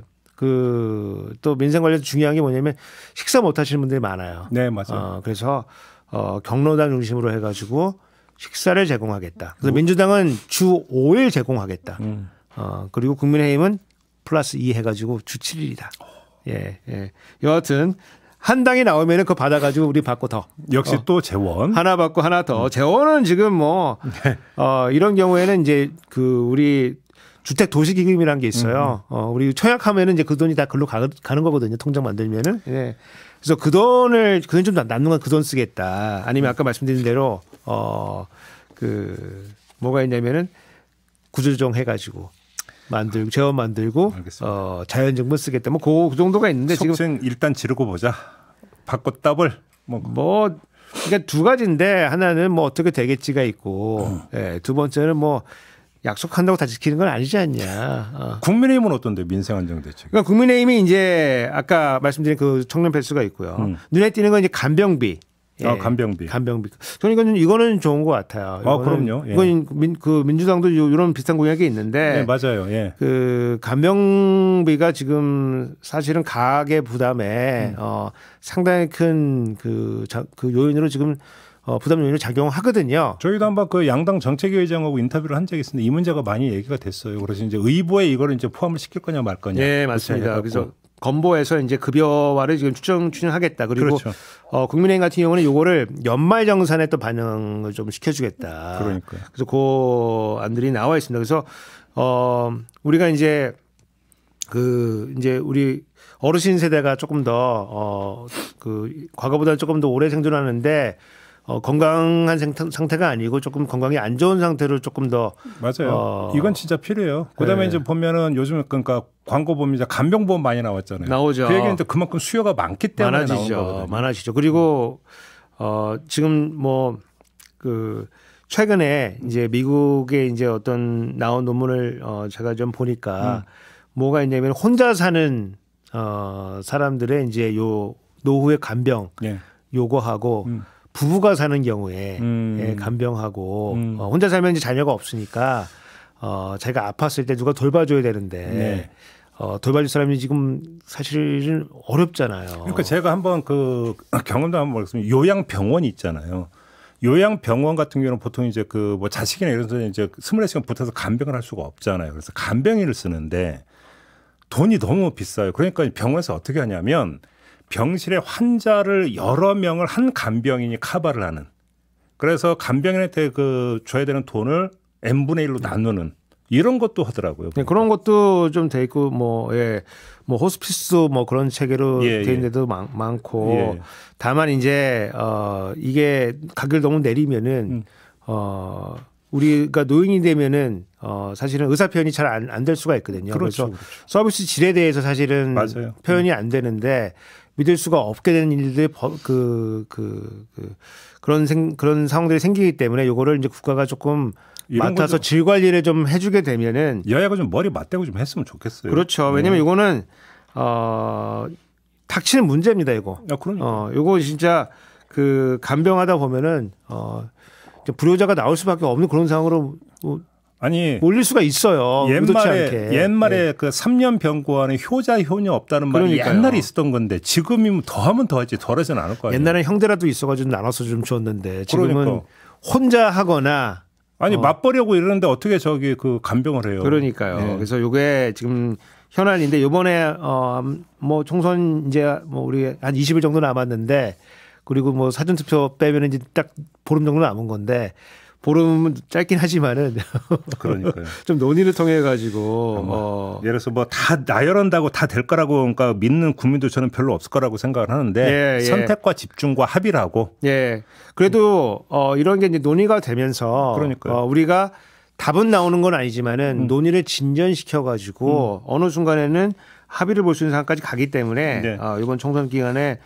또 민생 관련해서 중요한 게 뭐냐면 식사 못 하시는 분들이 많아요. 네, 맞아요. 그래서 경로당 중심으로 해가지고 식사를 제공하겠다. 그래서 민주당은 주 5일 제공하겠다. 그리고 국민의힘은 플러스 2 해가지고 주 7일이다. 예. 여하튼 한 당이 나오면은 그거 받아가지고 우리 받고 더. 역시 또 재원. 하나 받고 하나 더. 재원은 지금 뭐 이런 경우에는 이제 우리 주택 도시기금이라는 게 있어요. 우리 청약하면은 이제 그 돈이 다 글로 가는 거거든요. 통장 만들면은. 예. 그래서 그 돈을 좀 남는 건 그 돈 쓰겠다. 아니면 아까 말씀드린 대로 뭐가 있냐면은 구조조정 해가지고 만들고 재원 만들고 자연증분 쓰겠다. 뭐 그 정도가 있는데 속셈 지금 일단 지르고 보자. 받고 더블. 그러니까 두 가지인데 하나는 뭐 어떻게 되겠지가 있고, 두 번째는 뭐. 약속한다고 다 지키는 건 아니지 않냐. 국민의힘은 어떤데 민생안정대책? 그러니까 국민의힘이 이제 아까 말씀드린 그 청년 패스가 있고요. 눈에 띄는 건 이제 간병비. 간병비. 저는 이거는 좋은 것 같아요. 그럼요. 예. 이건 민주당도 이런 비슷한 공약이 있는데. 네, 맞아요. 예. 그 간병비가 지금 사실은 가계 부담에 상당히 큰 그 요인으로 지금 부담 요인으로 작용하거든요. 저희도 한번 그 양당 정책위 의장하고 인터뷰를 한 적이 있었는데 이 문제가 많이 얘기가 됐어요. 그래서 이제 의부에 이거를 이제 포함을 시킬 거냐 말 거냐. 네, 맞습니다. 그래서 건보에서 이제 급여화를 지금 추진하겠다. 그리고 그렇죠. 국민의힘 같은 경우는 요거를 연말정산에 또 반영을 좀 시켜주겠다. 그러니까요. 그래서 그 안들이 나와 있습니다. 그래서 우리가 이제 이제 우리 어르신 세대가 조금 더 과거보다 조금 더 오래 생존하는데. 건강한 상태가 아니고 조금 건강이 안 좋은 상태로 조금 더 맞아요. 이건 진짜 필요해요. 그다음에 이제 보면은 요즘 그러니까 광고 보면 이제 간병보험 많이 나왔잖아요. 나오죠. 그 얘기는 그만큼 수요가 많기 때문에 많아지죠. 그리고 지금 최근에 이제 미국의 이제 어떤 나온 논문을 제가 좀 보니까 뭐가 있냐면 혼자 사는 사람들의 이제 요 노후의 간병 요거하고 부부가 사는 경우에 간병하고 혼자 살면 이제 자녀가 없으니까 자기가 아팠을 때 누가 돌봐줘야 되는데 돌봐줄 사람이 지금 사실은 어렵잖아요. 그러니까 제가 한번 경험도 한번 말씀드리면 요양병원이 있잖아요. 요양병원 같은 경우는 보통 이제 뭐 자식이나 이런 데 이제 24시간 붙어서 간병을 할 수가 없잖아요. 그래서 간병인을 쓰는데 돈이 너무 비싸요. 그러니까 병원에서 어떻게 하냐면 병실에 환자를 여러 명을 한 간병인이 커버를 하는. 그래서 간병인한테 줘야 되는 돈을 n분의 1로 나누는 이런 것도 하더라고요. 네, 그런 것도 좀 돼 있고 뭐 예. 뭐 호스피스도 뭐 그런 체계로 예, 돼 예. 있는 데도 많고 예. 다만 이제 이게 가격을 너무 내리면은 우리가 노인이 되면은 사실은 의사 표현이 잘 안 될 수가 있거든요. 그렇죠, 그래서 서비스 질에 대해서 사실은 맞아요. 표현이 안 되는데 믿을 수가 없게 되는 일들이 그런 상황들이 생기기 때문에 요거를 이제 국가가 조금 맡아서 질 관리를 좀 해주게 되면은 여야가 좀 머리 맞대고 좀 했으면 좋겠어요. 그렇죠. 왜냐면 이거는 닥치는 문제입니다. 이거. 그러니까. 요거 진짜 간병하다 보면은 불효자가 나올 수밖에 없는 그런 상황으로 아니 몰릴 수가 있어요. 옛말에 그 3년 병고하는 효자 효녀 없다는 말이 옛날에 있었던 건데 지금이면 더하면 더하지 덜하지는 않을 거 아니에요. 옛날에는 형제라도 있어가지고 나눠서 좀 줬는데 지금은 혼자 하거나 맞벌이하고 이러는데 어떻게 간병을 해요? 그러니까요. 네. 그래서 요게 지금 현안인데 요번에 뭐 총선 이제 뭐 우리 한 20일 정도 남았는데 그리고 뭐 사전투표 빼면 이제 딱 보름 정도 남은 건데 보름은 짧긴 하지만은 그러니까요. 좀 논의를 통해 가지고 예를 들어서 뭐 다 나열한다고 다 될 거라고 그러니까 믿는 국민도 저는 별로 없을 거라고 생각을 하는데 선택과 집중과 합의를 하고 그래도 이런 게 이제 논의가 되면서 우리가 답은 나오는 건 아니지만은 논의를 진전시켜 가지고 어느 순간에는 합의를 볼 수 있는 상황까지 가기 때문에 이번 총선 기간에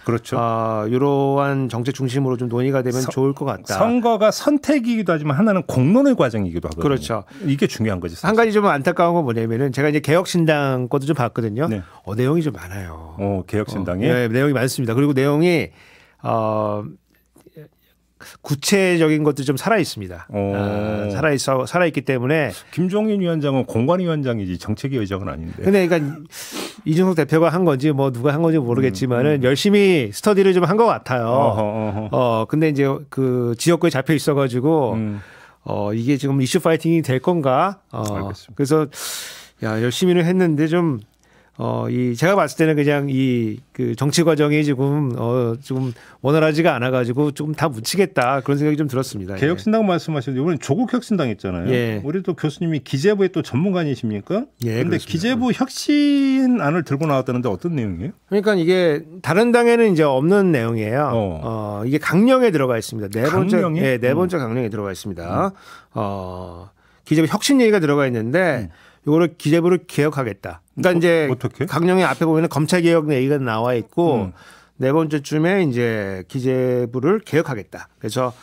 이러한 정책 중심으로 좀 논의가 되면 좋을 것 같다. 선거가 선택이기도 하지만 하나는 공론의 과정이기도 하거든요. 그렇죠. 이게 중요한 거지. 사실. 한 가지 좀 안타까운 건 뭐냐면은 제가 이제 개혁신당 것도 좀 봤거든요. 내용이 좀 많아요. 개혁신당이? 내용이 많습니다. 그리고 내용이 구체적인 것도 좀 살아 있습니다. 살아 있기 때문에 김종인 위원장은 공관위원장이지 정책위 의장은 아닌데. 근데 그러니까 이준석 대표가 한 건지 뭐 누가 한 건지 모르겠지만은 열심히 스터디를 좀 한 것 같아요. 근데 이제 그 지역구에 잡혀 있어가지고 이게 지금 이슈 파이팅이 될 건가? 알겠습니다. 그래서 열심히는 했는데 좀. 제가 봤을 때는 그냥 그 정치 과정이 지금 원활하지가 않아가지고 조금 다 묻히겠다 그런 생각이 좀 들었습니다. 개혁신당 말씀하셨는데 이번엔 조국 혁신당 있잖아요. 우리 또 교수님이 기재부의 또 전문가이십니까? 그런데 기재부 혁신안을 들고 나왔다는데 어떤 내용이에요? 그러니까 이게 다른 당에는 이제 없는 내용이에요. 이게 강령에 들어가 있습니다. 네 번째 강령에 들어가 있습니다. 기재부 혁신 얘기가 들어가 있는데. 이거를 기재부를 개혁하겠다. 그러니까 이제 어떻게? 강령의 앞에 보면 검찰 개혁 얘기가 나와 있고 네 번째쯤에 이제 기재부를 개혁하겠다. 그래서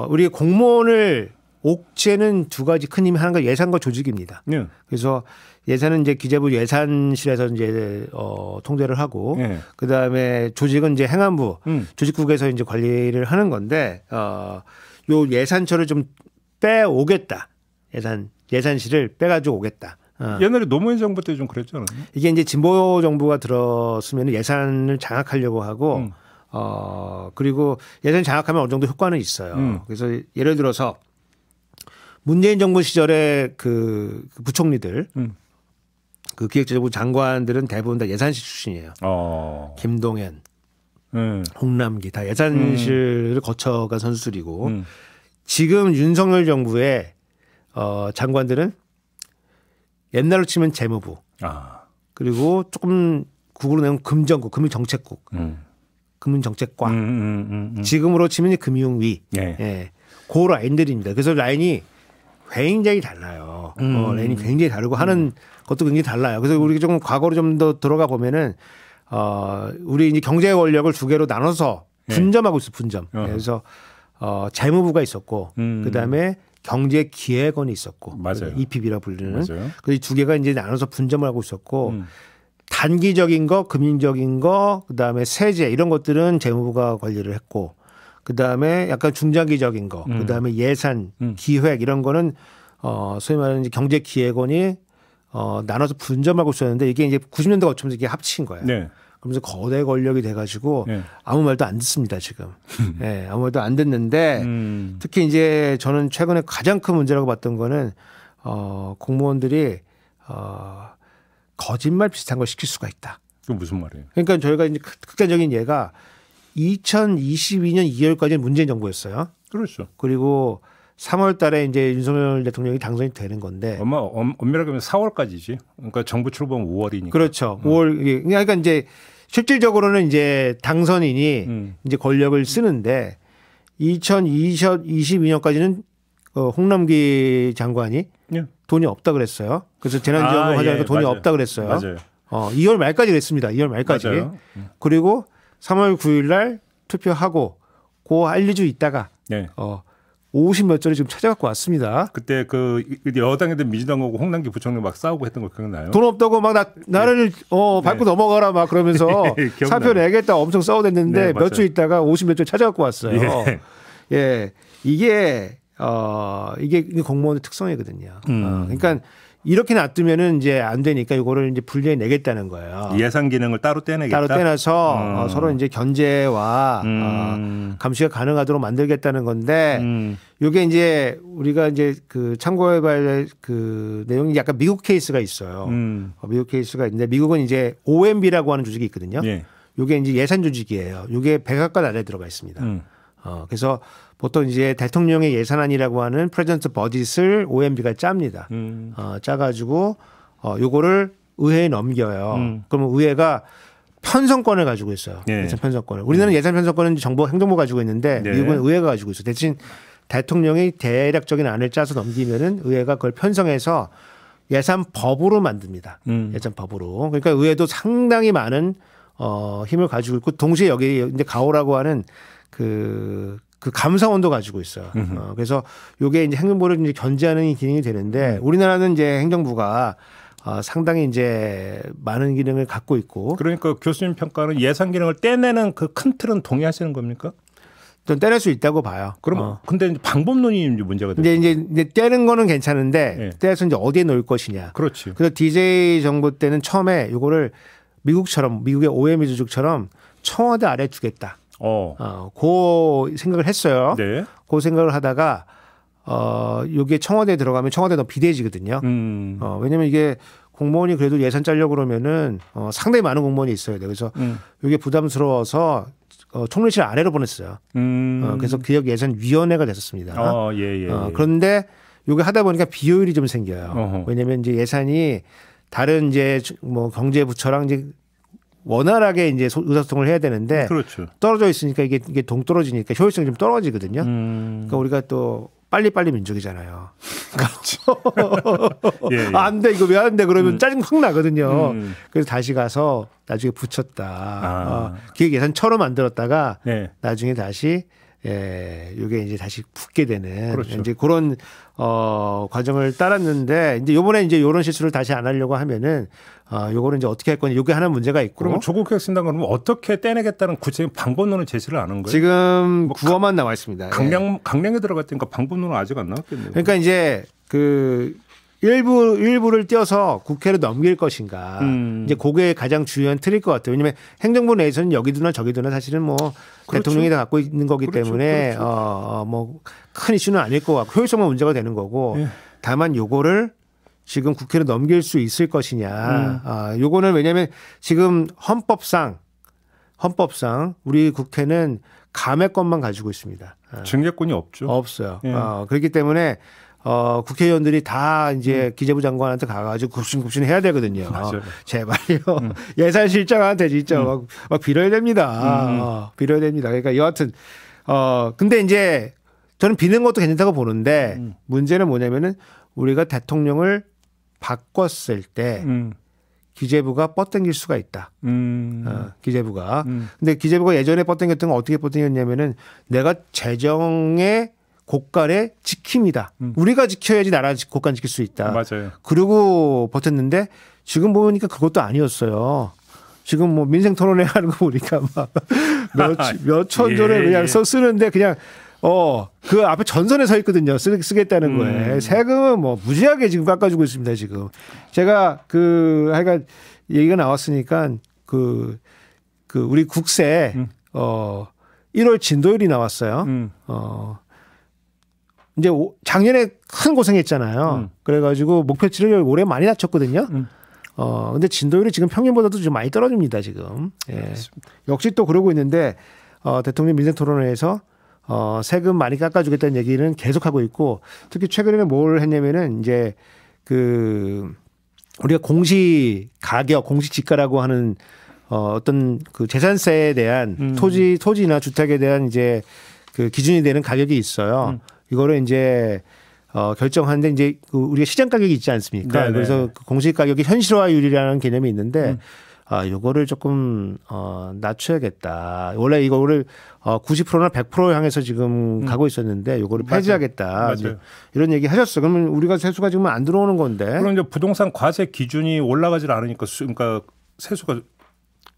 우리 공무원을 옥죄는 두 가지 큰 힘이 하나가 예산과 조직입니다. 그래서 예산은 이제 기재부 예산실에서 이제 통제를 하고 그 다음에 조직은 이제 행안부 조직국에서 이제 관리를 하는 건데 요 예산처를 좀 빼오겠다. 예산실을 빼가지고 오겠다. 옛날에 노무현 정부 때 좀 그랬잖아요. 이게 이제 진보 정부가 들었으면 예산을 장악하려고 하고 그리고 예산 장악하면 어느 정도 효과는 있어요. 그래서 예를 들어서 문재인 정부 시절에 그 부총리들 그 기획재정부 장관들은 대부분 다 예산실 출신이에요. 김동연, 홍남기 다 예산실을 거쳐간 선수들이고 지금 윤석열 정부의 장관들은 옛날로 치면 재무부 그리고 조금 국으로 내면 금정국, 금융정책국, 금융정책과 지금으로 치면 금융위 그 라인들입니다. 그래서 라인이 굉장히 달라요. 라인이 굉장히 다르고 하는 것도 굉장히 달라요. 그래서 우리 좀 과거로 좀 더 들어가 보면은 우리 이제 경제 권력을 두 개로 나눠서 분점하고 있어 분점. 그래서 재무부가 있었고 그다음에 경제기획원이 있었고 EPB라 불리는 그 두 개가 이제 나눠서 분점을 하고 있었고 단기적인 거, 금융적인 거, 그다음에 세제 이런 것들은 재무부가 관리를 했고 그다음에 약간 중장기적인 거, 그다음에 예산, 기획 이런 거는 소위 말하는 경제기획원이 나눠서 분점하고 있었는데 이게 이제 90년대 거치면서 이게 합친 거예요. 그러면서 거대 권력이 돼가지고 아무 말도 안 듣습니다 지금. 아무 말도 안 듣는데 특히 이제 저는 최근에 가장 큰 문제라고 봤던 거는 공무원들이 거짓말 비슷한 걸 시킬 수가 있다. 그건 무슨 말이에요? 그러니까 저희가 이제 극단적인 예가 2022년 2월까지는 문재인 정부였어요. 그렇죠. 그리고 3월 달에 이제 윤석열 대통령이 당선이 되는 건데. 엄밀하게 보면 4월까지지. 그러니까 정부 출범 5월이니까. 그렇죠. 5월. 그러니까 이제 실질적으로는 이제 당선인이 이제 권력을 쓰는데 2022년까지는 홍남기 장관이 돈이 없다 그랬어요. 그래서 재난지원금 하자니까 돈이 맞아요. 없다 그랬어요. 맞아요. 2월 말까지 그랬습니다. 2월 말까지. 맞아요. 그리고 3월 9일 날 투표하고 그 1-2주 있다가 네. 50몇 조를 지금 찾아갖고 왔습니다. 그때 그 여당이든 민주당하고 홍남기 부총리 막 싸우고 했던 거 기억나요? 돈 없다고 막 나를 밟고 넘어가라 막 그러면서 사표 내겠다 엄청 싸우댔는데 몇 주 있다가 50몇 조 찾아갖고 왔어요. 예. 이게 공무원의 특성이거든요. 그러니까 이렇게 놔두면은 이제 안 되니까 이거를 이제 분리해 내겠다는 거예요. 예산 기능을 따로 떼내겠다. 따로 떼내서 서로 이제 견제와 감시가 가능하도록 만들겠다는 건데 이게 이제 우리가 이제 그 참고해봐야 될 그 내용이 약간 미국 케이스가 있어요. 미국 케이스가 있는데 미국은 이제 OMB라고 하는 조직이 있거든요. 이게 이제 예산 조직이에요. 이게 백악관 아래에 들어가 있습니다. 그래서 보통 이제 대통령의 예산안이라고 하는 프레젠트 버짓을 OMB가 짭니다. 짜가지고 요거를 의회에 넘겨요. 그러면 의회가 편성권을 가지고 있어요. 예산 편성권을. 우리나라는 예산 편성권은 정부 행정부가 가지고 있는데 미국은 의회가 가지고 있어요. 대신 대통령이 대략적인 안을 짜서 넘기면은 의회가 그걸 편성해서 예산법으로 만듭니다. 예산법으로. 그러니까 의회도 상당히 많은 힘을 가지고 있고 동시에 여기 이제 가오라고 하는 그 감사원도 가지고 있어요. 그래서 이게 이제 행정부를 이제 견제하는 기능이 되는데 우리나라는 이제 행정부가 상당히 이제 많은 기능을 갖고 있고. 그러니까 교수님 평가는 예산 기능을 떼내는 그 큰 틀은 동의하시는 겁니까? 좀 떼낼 수 있다고 봐요. 그럼 근데 이제 방법론이 문제가 되죠. 이제 떼는 거는 괜찮은데 떼서 이제 어디에 놓을 것이냐. 그렇지. 그래서 DJ 정부 때는 처음에 이거를 미국의 OMB 조직처럼 청와대 아래 두겠다. 그 생각을 했어요. 네. 그 생각을 하다가 이게 청와대에 들어가면 청와대 너무 비대해지거든요. 왜냐면 이게 공무원이 그래도 예산 짜려고 그러면은 상당히 많은 공무원이 있어야 돼요. 그래서 이게 부담스러워서 총리실 아래로 보냈어요. 그래서 기획예산위원회가 됐었습니다. 그런데 이게 하다 보니까 비효율이 좀 생겨요. 왜냐면 이제 예산이 다른 이제 뭐 경제부처랑 이제 원활하게 이제 의사소통을 해야 되는데 그렇죠. 떨어져 있으니까 이게 동떨어지니까 효율성이 좀 떨어지거든요. 그러니까 우리가 또 빨리빨리 민족이잖아요. 그렇죠. 안 돼, 이거 왜 안 돼? 그러면 짜증 확 나거든요. 그래서 다시 가서 나중에 붙였다. 기획예산처럼 만들었다가 나중에 다시 이게 이제 다시 붙게 되는 그렇죠. 이제 그런 과정을 따랐는데 이제 요번에 이제 이런 실수를 다시 안 하려고 하면은 요거는 이제 어떻게 할 거냐. 요게 하나 문제가 있고. 그럼 조국 혁신당 그러면 어떻게 떼내겠다는 구체적인 방법론을 제시를 안 한 거예요? 지금 구어만 나와 있습니다. 강령에 들어갔으니까 방법론은 아직 안 나왔겠네요. 그러니까 이제 그 일부를 떼어서 국회로 넘길 것인가. 이제 그게 가장 중요한 틀일 것 같아요. 왜냐하면 행정부 내에서는 여기두나 저기두나 사실은 뭐 그렇죠. 대통령이 다 갖고 있는 거기 때문에 뭐 큰 이슈는 아닐 것 같고 효율성만 문제가 되는 거고 다만 요거를 지금 국회로 넘길 수 있을 것이냐. 요거는 왜냐하면 지금 헌법상 우리 국회는 감액권만 가지고 있습니다. 증개권이 없죠. 없어요. 그렇기 때문에 국회의원들이 다 이제 기재부 장관한테 가가지고 굽신굽신 해야 되거든요. 맞아요. 제발요. 예산실장한테 진짜 막 빌어야 됩니다. 빌어야 됩니다. 그러니까 여하튼 근데 이제 저는 비는 것도 괜찮다고 보는데 문제는 뭐냐면은 우리가 대통령을 바꿨을 때 기재부가 뻗당길 수가 있다. 기재부가. 근데 기재부가 예전에 뻗당겼던 건 어떻게 뻗당겼냐면은 내가 재정의 곳간의 지킴이다. 우리가 지켜야지 나라 곳간 지킬 수 있다. 맞아요. 그리고 버텼는데 지금 보니까 그것도 아니었어요. 지금 뭐 민생 토론회 하는 거 보니까 막 몇천 조를 그냥 쓰는데 그냥 그 앞에 전선에 서 있거든요. 쓰겠다는 거에. 세금은 뭐 무지하게 지금 깎아주고 있습니다, 지금. 제가 하여간 얘기가 나왔으니까 우리 국세 1월 진도율이 나왔어요. 이제 작년에 큰 고생했잖아요. 그래가지고 목표치를 올해 많이 낮췄거든요. 근데 진도율이 지금 평균보다도 좀 많이 떨어집니다, 지금. 역시 또 그러고 있는데, 대통령 민생 토론회에서 세금 많이 깎아주겠다는 얘기는 계속하고 있고 특히 최근에는 뭘 했냐면은 이제 우리가 공시 가격, 공시 지가라고 하는 어떤 그 재산세에 대한 토지나 주택에 대한 이제 그 기준이 되는 가격이 있어요. 이거를 이제 결정하는데 이제 우리가 시장 가격이 있지 않습니까? 네네. 그래서 그 공시 가격이 현실화율이라는 개념이 있는데 요거를 조금 낮춰야겠다. 원래 이거를 90%나 100% 향해서 지금 가고 있었는데 요거를 폐지하겠다. 맞아요. 이런 얘기 하셨어. 그러면 우리가 세수가 지금 안 들어오는 건데. 그럼 이제 부동산 과세 기준이 올라가질 않으니까 그러니까 세수가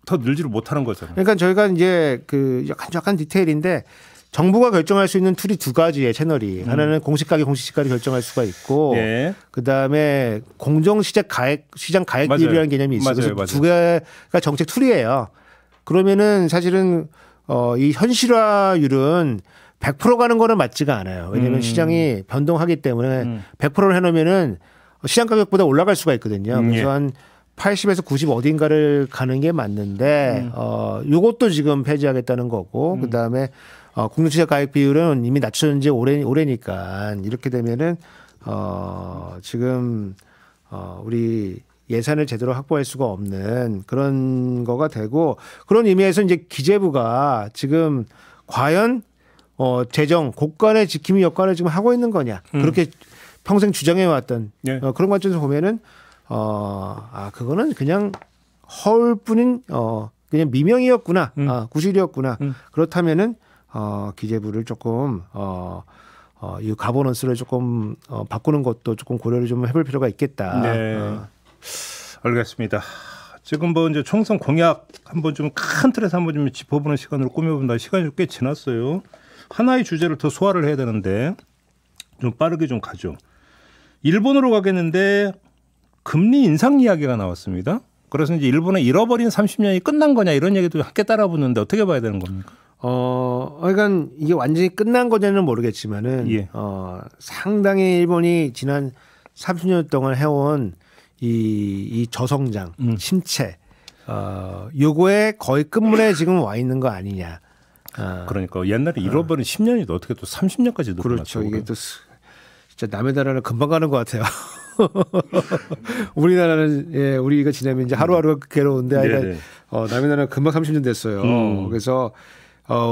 더 늘지를 못하는 거잖아요. 그러니까 저희가 이제 그 약간 디테일인데 정부가 결정할 수 있는 툴이 두 가지의 채널이 하나는 공시가격, 공시지가를 결정할 수가 있고 예. 그다음에 공정시장 가액 비율이라는 개념이 있어요. 맞아요. 그래서 두 개가 정책 툴이에요. 그러면은 사실은 이 현실화율은 100% 가는 거는 맞지가 않아요. 왜냐하면 시장이 변동하기 때문에 100%를 해놓으면은 시장 가격보다 올라갈 수가 있거든요. 그래서 예. 한 80에서 90 어딘가를 가는 게 맞는데 요것도 지금 폐지하겠다는 거고 그다음에 공정시장 가액 비율은 이미 낮춰진 지 오래니까 이렇게 되면은 지금 우리 예산을 제대로 확보할 수가 없는 그런 거가 되고 그런 의미에서 이제 기재부가 지금 과연 재정 곳간의 지킴이 역할을 지금 하고 있는 거냐 그렇게 평생 주장해 왔던 예. 그런 관점에서 보면은 그거는 그냥 허울뿐인 그냥 미명이었구나 구실이었구나 그렇다면은 기재부를 조금 이 가버넌스를 조금 바꾸는 것도 조금 고려를 좀 해볼 필요가 있겠다. 네. 알겠습니다. 지금 뭐 이제 총선 공약 한번 좀 큰 틀에서 한번 좀 짚어보는 시간으로 꾸며본다. 시간이 꽤 지났어요. 하나의 주제를 더 소화를 해야 되는데 좀 빠르게 좀 가죠. 일본으로 가겠는데 금리 인상 이야기가 나왔습니다. 그래서 이제 일본의 잃어버린 30년이 끝난 거냐 이런 얘기도 함께 따라붙는데 어떻게 봐야 되는 겁니까? 그러니까 이게 완전히 끝난 거냐는 모르겠지만은 예. 상당히 일본이 지난 30년 동안 해온 이 저성장, 침체, 요거에 거의 끝물에 지금 와 있는 거 아니냐. 그러니까 옛날에 잃어버린 10년이 어떻게 또 30년까지 늘어났죠. 그렇죠. 이게 또 진짜 남의 나라는 금방 가는 것 같아요. 우리나라는 우리가 지나면 이제 하루하루가 괴로운데 남의 나라는 금방 30년 됐어요. 그래서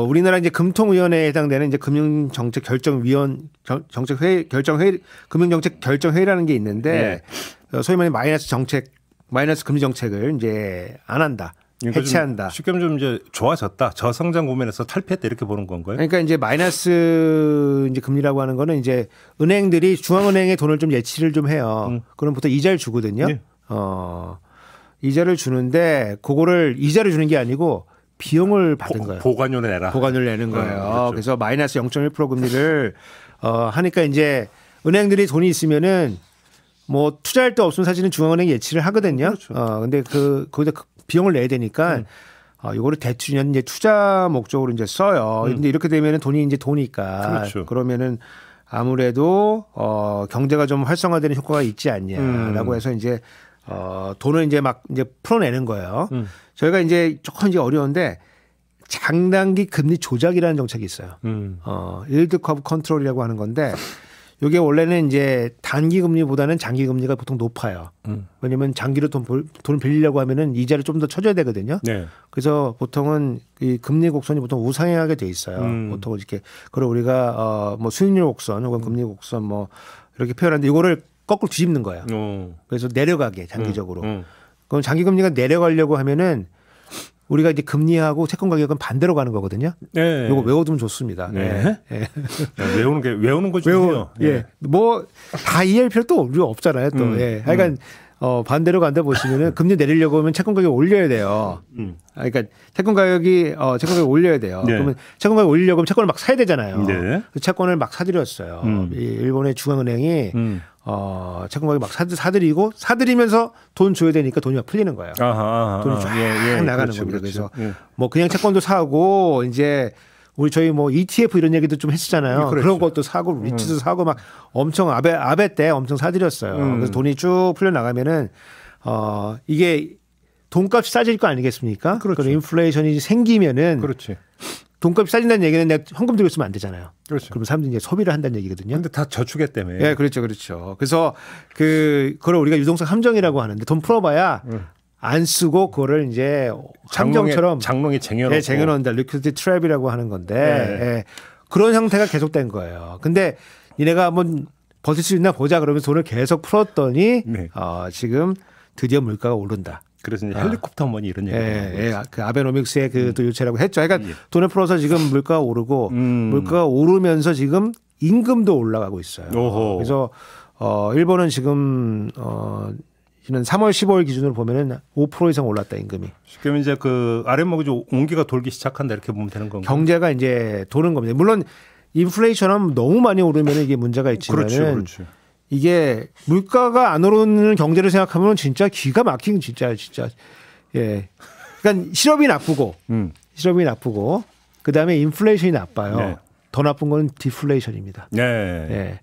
우리나라 이제 금통위원회에 해당되는 이제 금융정책 결정위원 정책회의 결정회의 금융정책 결정회의라는 게 있는데 소위 말해 마이너스 금리 정책을 이제 안 한다. 해체한다. 쉽게 좀 이제 좋아졌다. 저성장 국면에서 탈피했다 이렇게 보는 건가요? 그러니까 이제 마이너스 이제 금리라고 하는 거는 이제 은행들이 중앙은행에 돈을 좀 예치를 좀 해요. 그럼 보통 이자를 주거든요. 네. 이자를 주는데 그거를 이자를 주는 게 아니고 비용을 받은 거예요. 보관료를 내라. 보관료를 내는 거예요. 그렇죠. 그래서 마이너스 0.1% 금리를 하니까 이제 은행들이 돈이 있으면은 뭐 투자할 데 없으면 사실은 중앙은행 예치를 하거든요. 그렇죠. 근데 거기다 비용을 내야 되니까 이거를 대출이나 이제 투자 목적으로 이제 써요. 근데 이렇게 되면은 돈이 이제 도니까 그렇죠. 그러면은 아무래도 경제가 좀 활성화되는 효과가 있지 않냐라고 해서 이제 돈을 이제 막 이제 풀어내는 거예요. 저희가 이제 조금 이제 어려운데 장단기 금리 조작이라는 정책이 있어요. 일드 커브 컨트롤이라고 하는 건데 이게 원래는 이제 단기 금리보다는 장기 금리가 보통 높아요. 왜냐하면 장기로 돈을 빌리려고 하면은 이자를 좀 더 쳐줘야 되거든요. 네. 그래서 보통은 이 금리 곡선이 보통 우상향하게 돼 있어요. 보통 이렇게 그리고 우리가 뭐 수익률 곡선 혹은 금리 곡선 뭐 이렇게 표현하는데 이거를 거꾸로 뒤집는 거예요. 그래서 내려가게 장기적으로. 그럼 장기 금리가 내려가려고 하면은 우리가 이제 금리하고 채권 가격은 반대로 가는 거거든요. 네. 이거 외워두면 좋습니다. 네. 네. 외우는 거 중요해요. 예. 뭐 다 이해할 필요 또 우리가 없잖아요. 또. 예. 하여간 반대로 간다 보시면은 금리 내리려고 하면 채권 가격 올려야 돼요. 그러니까 채권 가격이 올려야 돼요. 네. 그러면 채권 가격 올리려고 하면 채권을 막 사야 되잖아요. 네. 그 채권을 막 사들였어요. 이 일본의 중앙은행이 채권 가격 막 사들이면서 돈 줘야 되니까 돈이 막 풀리는 거예요. 돈이 쫙 나가는 겁니다. 그래서 뭐 그냥 채권도 사고 이제 저희 뭐 ETF 이런 얘기도 좀 했었잖아요. 그렇죠. 그런 것도 사고 리츠도 사고 막 엄청 아베 때 엄청 사들였어요. 그래서 돈이 쭉 풀려 나가면은 이게 돈값이 싸질 거 아니겠습니까? 그렇죠. 인플레이션이 생기면은 그렇지. 돈값이 싸진다는 얘기는 내가 현금 들고 있으면 안 되잖아요. 그렇죠. 그러면 사람들이 이제 소비를 한다는 얘기거든요. 근데 다 저축에 때문에. 예, 그렇죠, 그렇죠. 그래서 그걸 우리가 유동성 함정이라고 하는데 돈 풀어봐야 안 쓰고 그거를 이제 함정처럼 장롱에 쟁여놓고. 예, 쟁여놓는다. 리퀴디티 트랩이라고 하는 건데 예, 그런 형태가 계속된 거예요. 근데 니네가 한번 버틸 수 있나 보자 그러면서 돈을 계속 풀었더니 네. 지금 드디어 물가가 오른다. 그래서 이제 헬리콥터 머니 이런 얘기. 예, 그 아베노믹스의 그 또 요체라고 했죠. 그러니까 돈을 풀어서 지금 물가가 오르고 물가가 오르면서 지금 임금도 올라가고 있어요. 오호. 그래서 일본은 지금 지난 3월 15일 기준으로 보면은 5% 이상 올랐다 임금이. 그러면 이제 그 아랫목이 좀 온기가 돌기 시작한다 이렇게 보면 되는 건가요? 경제가 이제 도는 겁니다. 물론 인플레이션은 너무 많이 오르면 이게 문제가 있지만 그렇죠. 이게 물가가 안 오르는 경제를 생각하면 진짜 기가 막힌 진짜 예. 그러니까 실업이 나쁘고 그다음에 인플레이션이 나빠요. 네. 더 나쁜 건 디플레이션입니다. 네. 예.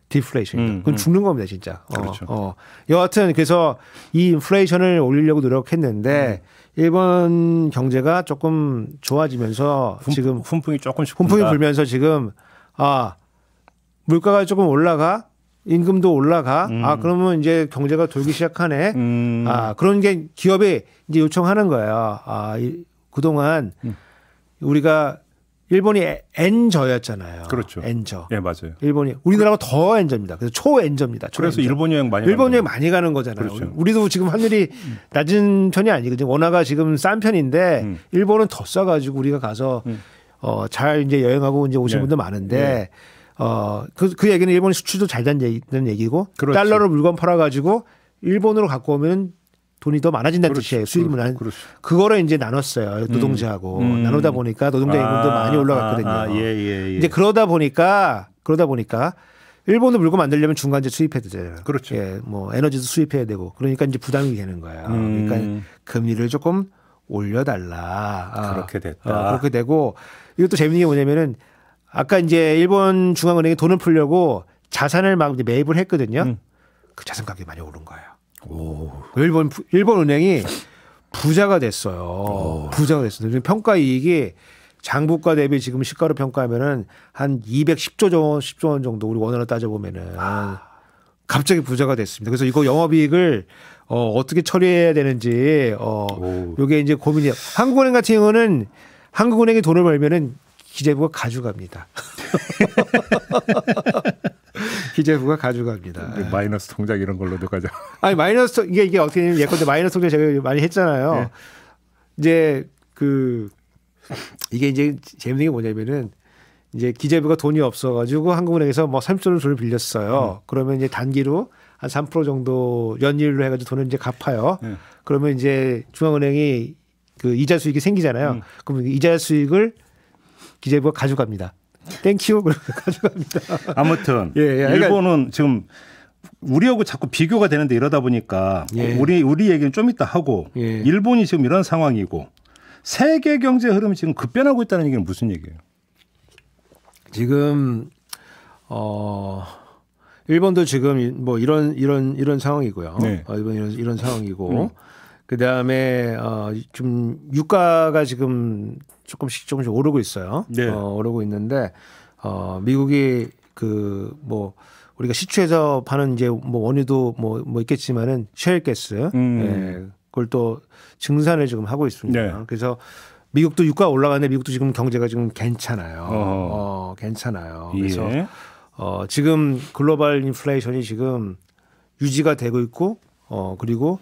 디플레이션입니다. 그건 죽는 겁니다, 진짜. 그렇죠. 여하튼 그래서 이 인플레이션을 올리려고 노력했는데 일본 경제가 조금 좋아지면서 지금 훈풍이 조금씩 훈풍이 분다. 불면서 지금 물가가 조금 올라가 임금도 올라가 그러면 이제 경제가 돌기 시작하네. 그런 게 기업이 이제 요청하는 거예요. 그동안 우리가 일본이 엔저였잖아요. 그렇죠. 엔저. 예, 맞아요. 일본이 우리나라가 더 엔저입니다. 그래서 초엔저입니다. 그래서 일본 여행 많이 일본 여행 많이 가는 거잖아요. 그렇죠. 우리도 지금 환율이 낮은 편이 아니거든요. 원화가 지금 싼 편인데 일본은 더 싸가지고 우리가 가서 잘 이제 여행하고 이제 오신 분들 많은데 그 얘기는 일본이 수출도 잘 되는 얘기고 그렇죠. 달러로 물건 팔아가지고 일본으로 갖고 오면 돈이 더 많아진다는 그렇죠. 뜻이에요. 수익은 그렇죠. 그거를 이제 나눴어요. 노동자하고 나누다 보니까 노동자 임금도 많이 올라갔거든요. 예. 이제 그러다 보니까 일본도 물건 만들려면 중간재 수입해야 되잖아요. 그렇죠. 예, 뭐 에너지도 수입해야 되고 그러니까 이제 부담이 되는 거예요. 그러니까 금리를 조금 올려달라. 그렇게 됐다. 그렇게 되고 이것도 재밌는 게 뭐냐면은 아까 이제 일본 중앙은행이 돈을 풀려고 자산을 막 이제 매입을 했거든요. 그 자산 가격이 많이 오른 거예요. 일본 은행이 부자가 됐어요. 부자가 됐어요. 평가 이익이 장부가 대비 지금 시가로 평가하면은 한 210조 원 정도 우리 원화로 따져보면은 갑자기 부자가 됐습니다. 그래서 이거 영업이익을 어떻게 처리해야 되는지 요게 이제 고민이에요. 한국은행 같은 경우는 한국은행이 돈을 벌면은 기재부가 가져갑니다. 기재부가 가져갑니다. 마이너스 통장 이런 걸로도 가져. 아니 마이너스 이게 어떻게 되냐면 예컨대 마이너스 통장 제가 많이 했잖아요. 네. 이제 이게 이제 재밌는 게 뭐냐면은 이제 기재부가 돈이 없어가지고 한국은행에서 뭐 30조 돈을 빌렸어요. 그러면 이제 단기로 한 3% 정도 연일로 해가지고 돈을 이제 갚아요. 그러면 이제 중앙은행이 그 이자 수익이 생기잖아요. 그러면 이자 수익을 기재부가 가져갑니다. 땡큐 가져갑니다. 아무튼 그러니까 일본은 지금 우리하고 자꾸 비교가 되는데 이러다 보니까 우리 얘기는 좀 이따 하고 일본이 지금 이런 상황이고 세계 경제 흐름이 지금 급변하고 있다는 얘기는 무슨 얘기예요? 지금 일본도 지금 뭐 이런 상황이고요. 이런 상황이고 그다음에 좀 유가가 지금 조금씩 오르고 있어요. 오르고 있는데 미국이 그 뭐 우리가 시추에서 파는 이제 뭐 원유도 뭐 있겠지만은 셰일가스 그걸 또 증산을 지금 하고 있습니다. 그래서 미국도 유가 올라가는데 미국도 지금 경제가 지금 괜찮아요. 괜찮아요. 그래서 지금 글로벌 인플레이션이 지금 유지가 되고 있고 그리고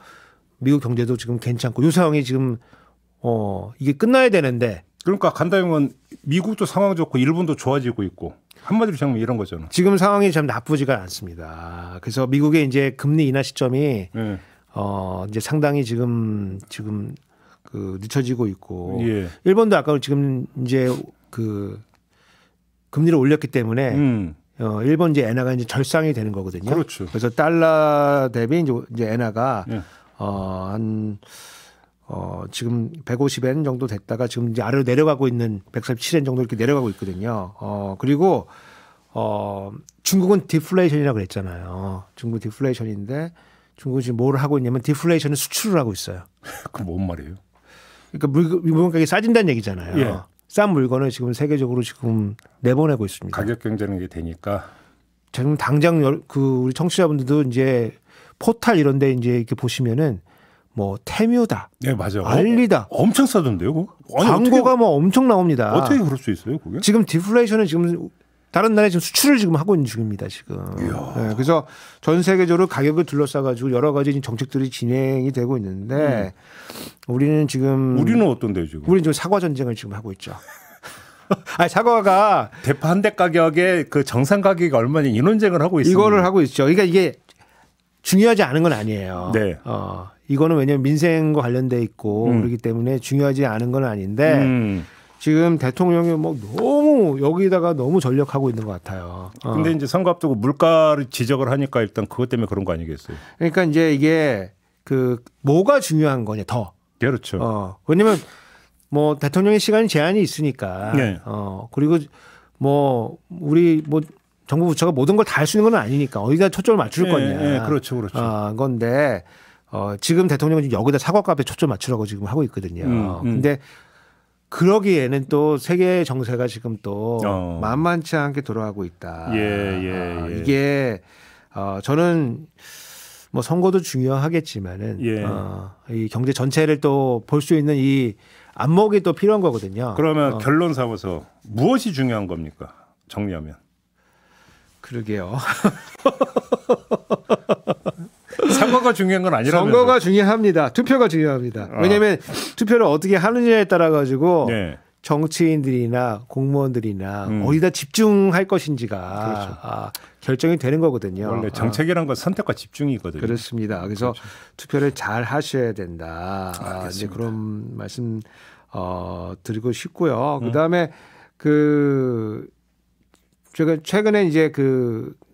미국 경제도 지금 괜찮고 이 상황이 지금 이게 끝나야 되는데 그러니까 간다면 미국도 상황 좋고 일본도 좋아지고 있고 한마디로 정말 이런 거잖아. 지금 상황이 참 나쁘지가 않습니다. 그래서 미국의 이제 금리 인하 시점이 이제 상당히 지금 그 늦춰지고 있고 일본도 아까 지금 이제 그 금리를 올렸기 때문에 일본 이제 엔화가 이제 절상이 되는 거거든요. 그렇죠. 그래서 달러 대비 이제 엔화가 지금 150엔 정도 됐다가 지금 이제 아래로 내려가고 있는 137엔 정도 이렇게 내려가고 있거든요. 그리고 중국은 디플레이션이라고 그랬잖아요. 중국 디플레이션인데 중국이 지금 뭘 하고 있냐면 디플레이션은 수출을 하고 있어요. 그 뭔 말이에요? 그러니까 물건 가격이 싸진다는 얘기잖아요. 싼 물건을 지금 세계적으로 지금 내보내고 있습니다. 가격 경쟁이 되니까 지금 당장 우리 청취자분들도 이제 포탈 이런 데 이제 이렇게 보시면은 뭐 테뮤다. 네, 맞아요. 알리다. 엄청 싸던데요, 그거? 아니, 광고가 뭐 엄청 나옵니다. 어떻게 그럴 수 있어요, 그게? 지금 디플레이션은 지금 다른 나라에 지금 수출을 지금 하고 있는 중입니다, 지금. 네, 그래서 전 세계적으로 가격을 둘러싸가지고 여러 가지 정책들이 진행이 되고 있는데 우리는 어떤데요, 지금? 우리는 지금 사과 전쟁을 지금 하고 있죠. 아니, 사과가 대파 한 대 가격에 그 정상 가격이 얼마냐 이 논쟁을 하고 있습니다. 이거를 하고 있죠. 그러니까 이게 중요하지 않은 건 아니에요. 네. 이거는 왜냐하면 민생과 관련돼 있고 그렇기 때문에 중요하지 않은 건 아닌데 지금 대통령이 뭐 너무 여기다가 너무 전력하고 있는 것 같아요. 근데 이제 선거 앞두고 물가를 지적을 하니까 일단 그것 때문에 그런 거 아니겠어요? 그러니까 이제 이게 뭐가 중요한 거냐 더. 그렇죠. 왜냐면 뭐 대통령의 시간이 제한이 있으니까. 네. 그리고 뭐 우리 뭐 정부 부처가 모든 걸 다 할 수 있는 건 아니니까 어디다 초점을 맞출 거냐. 네, 그렇죠, 그렇죠. 건데 지금 대통령은 지금 여기다 사과값에 초점 맞추라고 지금 하고 있거든요. 근데 그러기에는 또 세계 정세가 지금 또 만만치 않게 돌아가고 있다. 예. 이게 저는 뭐 선거도 중요하겠지만은 이 경제 전체를 또 볼 수 있는 이 안목이 또 필요한 거거든요. 그러면 결론 삼아서 무엇이 중요한 겁니까? 정리하면. 그러게요. 선거가 중요한 건 아니라면서. 선거가 중요합니다. 투표가 중요합니다. 왜냐하면 투표를 어떻게 하느냐에 따라 가지고 정치인들이나 공무원들이나 어디다 집중할 것인지가 결정이 되는 거거든요. 원래 정책이란 건 선택과 집중이거든요. 그렇습니다. 그래서 투표를 잘 하셔야 된다. 이제 그런 말씀 드리고 싶고요. 그다음에 제가 최근에 이제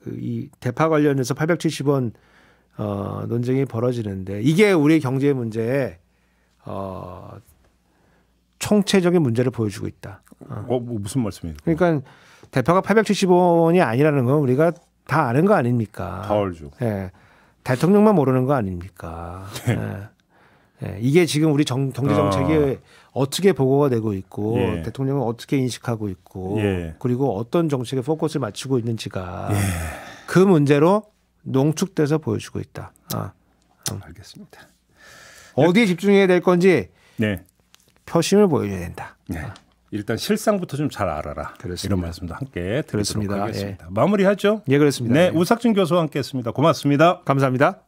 이 대파 관련해서 870원 논쟁이 벌어지는데 이게 우리 경제 문제에 총체적인 문제를 보여주고 있다. 무슨 말씀이에요? 그러니까 대파가 870원이 아니라는 건 우리가 다 아는 거 아닙니까? 다 알죠. 예. 대통령만 모르는 거 아닙니까? 이게 지금 우리 경제 정책이 어떻게 보고가 되고 있고 대통령은 어떻게 인식하고 있고 그리고 어떤 정책에 포커스를 맞추고 있는지가 그 문제로 농축돼서 보여주고 있다. 알겠습니다. 어디에 집중해야 될 건지 표심을 보여줘야 된다. 일단 실상부터 좀 잘 알아라. 그렇습니다. 이런 말씀도 함께 드리도록 하겠습니다. 마무리하죠. 그렇습니다. 네, 우삭준 교수와 함께했습니다. 고맙습니다. 감사합니다.